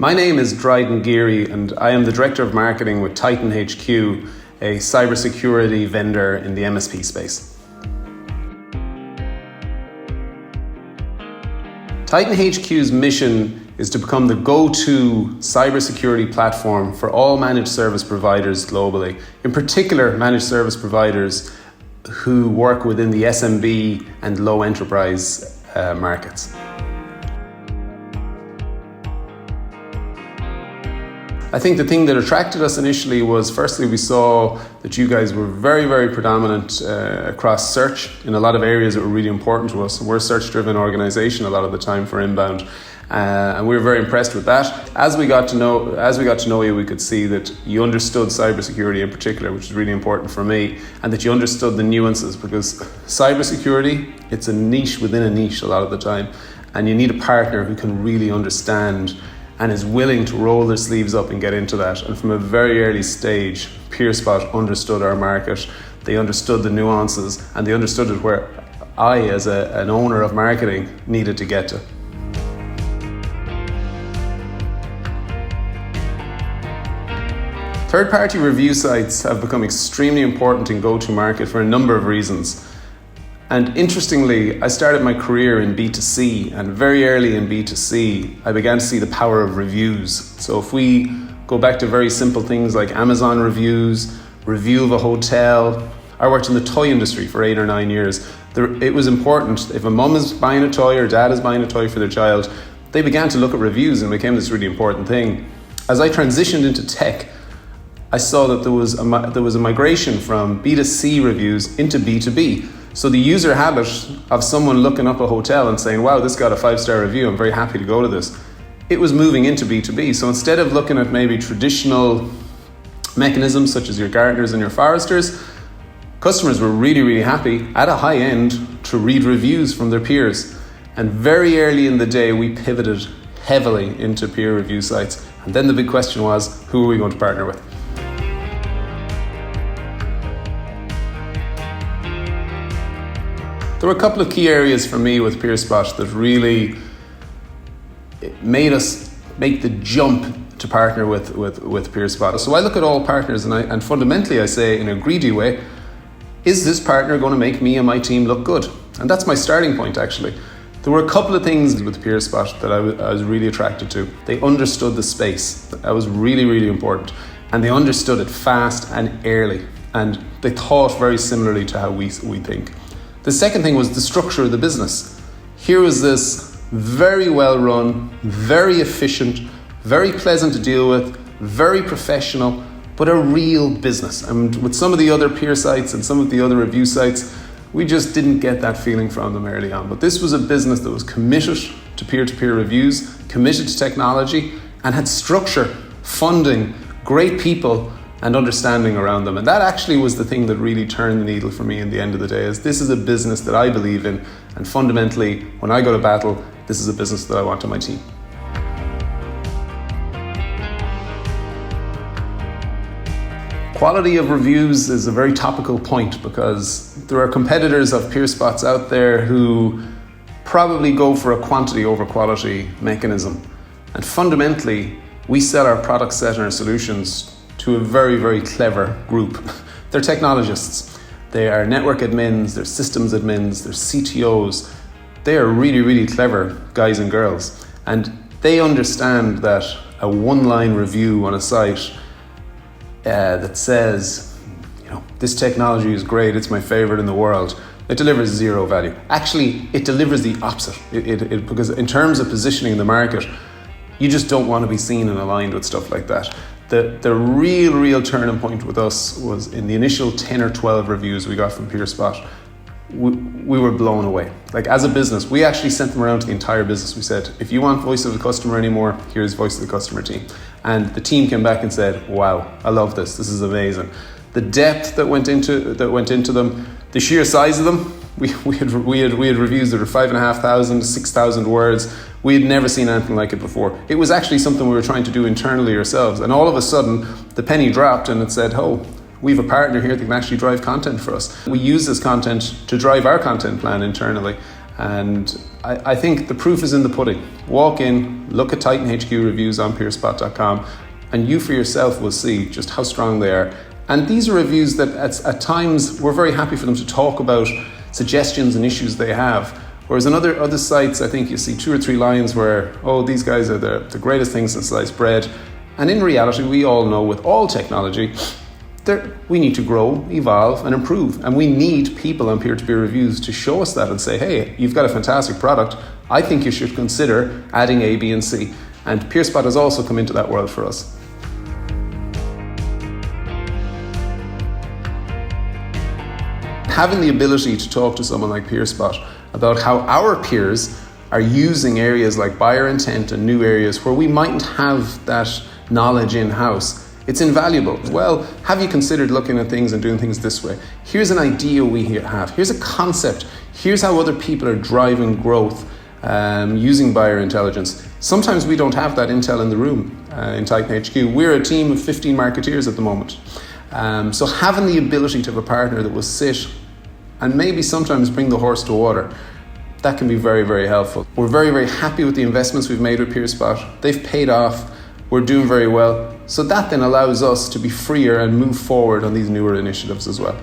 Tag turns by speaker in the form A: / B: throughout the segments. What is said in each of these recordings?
A: My name is Dryden Geary and I am the Director of Marketing with TitanHQ, a cybersecurity vendor in the MSP space. TitanHQ's mission is to become the go-to cybersecurity platform for all managed service providers globally, in particular managed service providers who work within the SMB and low enterprise markets. I think the thing that attracted us initially was, firstly, we saw that you guys were very, very predominant across search in a lot of areas that were really important to us. We're a search-driven organization a lot of the time for inbound, and we were very impressed with that. As we got to know you, we could see that you understood cybersecurity in particular, which is really important for me, and that you understood the nuances, because cybersecurity, it's a niche within a niche a lot of the time, and you need a partner who can really understand and is willing to roll their sleeves up and get into that. And from a very early stage, PeerSpot understood our market, they understood the nuances, and they understood it where I, as an owner of marketing, needed to get to. Third-party review sites have become extremely important in go-to-market for a number of reasons. And interestingly, I started my career in B2C, and very early in B2C, I began to see the power of reviews. So if we go back to very simple things like Amazon reviews, review of a hotel. I worked in the toy industry for 8 or 9 years. It was important. If a mum is buying a toy or dad is buying a toy for their child, they began to look at reviews and it became this really important thing. As I transitioned into tech, I saw that there was a migration from B2C reviews into B2B. So the user habit of someone looking up a hotel and saying, wow, this got a 5-star review, I'm very happy to go to this, it was moving into B2B. So instead of looking at maybe traditional mechanisms such as your Gartners and your Forresters, customers were really, really happy at a high end to read reviews from their peers. And very early in the day, we pivoted heavily into peer review sites. And then the big question was, who are we going to partner with? There were a couple of key areas for me with PeerSpot that really made us make the jump to partner with PeerSpot. So I look at all partners and fundamentally I say in a greedy way, is this partner going to make me and my team look good? And that's my starting point actually. There were a couple of things with PeerSpot that I was really attracted to. They understood the space. That was really, really important. And they understood it fast and early. And they thought very similarly to how we think. The second thing was the structure of the business. Here was this very well run, very efficient, very pleasant to deal with, very professional, but a real business. And with some of the other peer sites and some of the other review sites, we just didn't get that feeling from them early on. But this was a business that was committed to peer-to-peer reviews, committed to technology, and had structure, funding, great people, and understanding around them. And that actually was the thing that really turned the needle for me in the end of the day, is this is a business that I believe in, and fundamentally, when I go to battle, this is a business that I want on my team. Quality of reviews is a very topical point because there are competitors of PeerSpots out there who probably go for a quantity over quality mechanism. And fundamentally, we sell our product set and our solutions to a very, very clever group. They're technologists. They are network admins, they're systems admins, they're CTOs. They are really, really clever guys and girls. And they understand that a one-line review on a site that says, this technology is great, it's my favorite in the world, it delivers zero value. Actually, it delivers the opposite. Because in terms of positioning in the market, you just don't want to be seen and aligned with stuff like that. The real turning point with us was in the initial 10 or 12 reviews we got from PeerSpot. We were blown away. Like as a business, we actually sent them around to the entire business. We said, if you want voice of the customer anymore, here's voice of the customer team. And the team came back and said, wow, I love this. This is amazing. The depth that went into them, the sheer size of them. We had reviews that were 5,500, 6,000 words. We had never seen anything like it before. It was actually something we were trying to do internally ourselves. And all of a sudden, the penny dropped and it said, oh, we have a partner here that can actually drive content for us. We use this content to drive our content plan internally. And I think the proof is in the pudding. Walk in, look at TitanHQ reviews on peerspot.com, and you for yourself will see just how strong they are. And these are reviews that at times we're very happy for them to talk about suggestions and issues they have. Whereas on other sites, I think you see 2 or 3 lines where, oh, these guys are the greatest things since sliced bread. And in reality, we all know with all technology, we need to grow, evolve, and improve. And we need people on peer-to-peer reviews to show us that and say, hey, you've got a fantastic product. I think you should consider adding A, B, and C. And PeerSpot has also come into that world for us. Having the ability to talk to someone like PeerSpot about how our peers are using areas like buyer intent and new areas where we mightn't have that knowledge in-house, it's invaluable. Well, have you considered looking at things and doing things this way? Here's an idea we have. Here's a concept. Here's how other people are driving growth using buyer intelligence. Sometimes we don't have that intel in the room in TitanHQ. We're a team of 15 marketeers at the moment. So having the ability to have a partner that will sit and maybe sometimes bring the horse to water, that can be very, very helpful. We're very, very happy with the investments we've made with PeerSpot. They've paid off. We're doing very well. So that then allows us to be freer and move forward on these newer initiatives as well.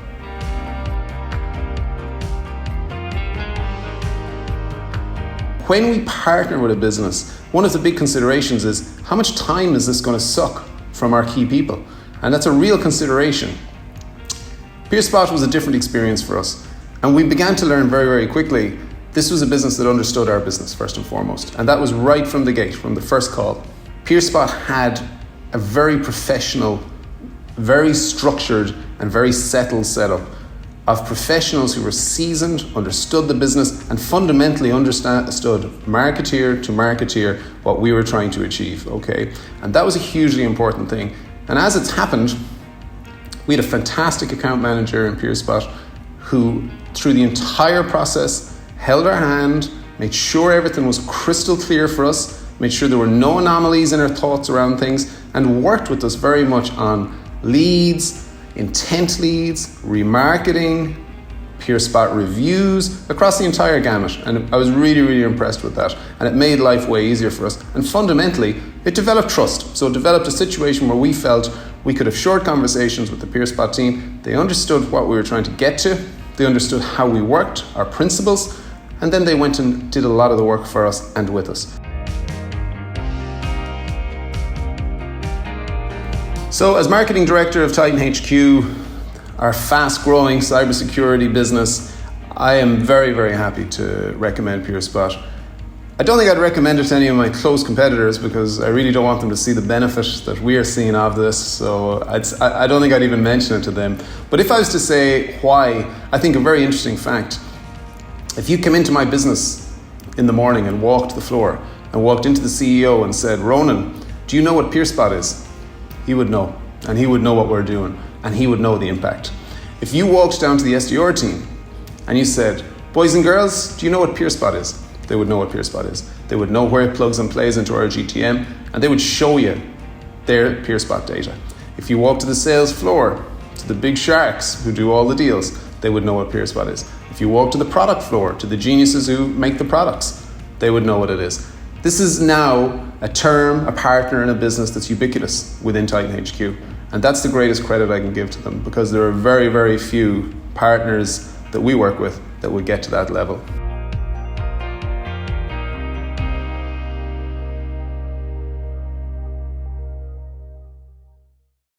A: When we partner with a business, one of the big considerations is how much time is this going to suck from our key people? And that's a real consideration. PeerSpot was a different experience for us. And we began to learn very, very quickly, this was a business that understood our business first and foremost. And that was right from the gate, from the first call. PeerSpot had a very professional, very structured, and very settled setup of professionals who were seasoned, understood the business, and fundamentally understood marketeer to marketeer what we were trying to achieve, okay? And that was a hugely important thing. And as it's happened, we had a fantastic account manager in PeerSpot who, through the entire process, held our hand, made sure everything was crystal clear for us, made sure there were no anomalies in our thoughts around things, and worked with us very much on leads, intent leads, remarketing, PeerSpot reviews, across the entire gamut. And I was really, really impressed with that. And it made life way easier for us. And fundamentally, it developed trust. So it developed a situation where we felt we could have short conversations with the PeerSpot team. They understood what we were trying to get to. They understood how we worked, our principles, and then they went and did a lot of the work for us and with us. So as marketing director of TitanHQ, our fast-growing cybersecurity business, I am very, very happy to recommend PeerSpot. I don't think I'd recommend it to any of my close competitors because I really don't want them to see the benefit that we are seeing of this, so I don't think I'd even mention it to them. But if I was to say why, I think a very interesting fact. If you come into my business in the morning and walked the floor and walked into the CEO and said, Ronan, do you know what PeerSpot is? He would know, and he would know what we're doing, and he would know the impact. If you walked down to the SDR team and you said, boys and girls, do you know what PeerSpot is? They would know what PeerSpot is. They would know where it plugs and plays into our GTM, and they would show you their PeerSpot data. If you walk to the sales floor, to the big sharks who do all the deals, they would know what PeerSpot is. If you walk to the product floor, to the geniuses who make the products, they would know what it is. This is now a term, a partner in a business that's ubiquitous within TitanHQ. And that's the greatest credit I can give to them because there are very, very few partners that we work with that would get to that level.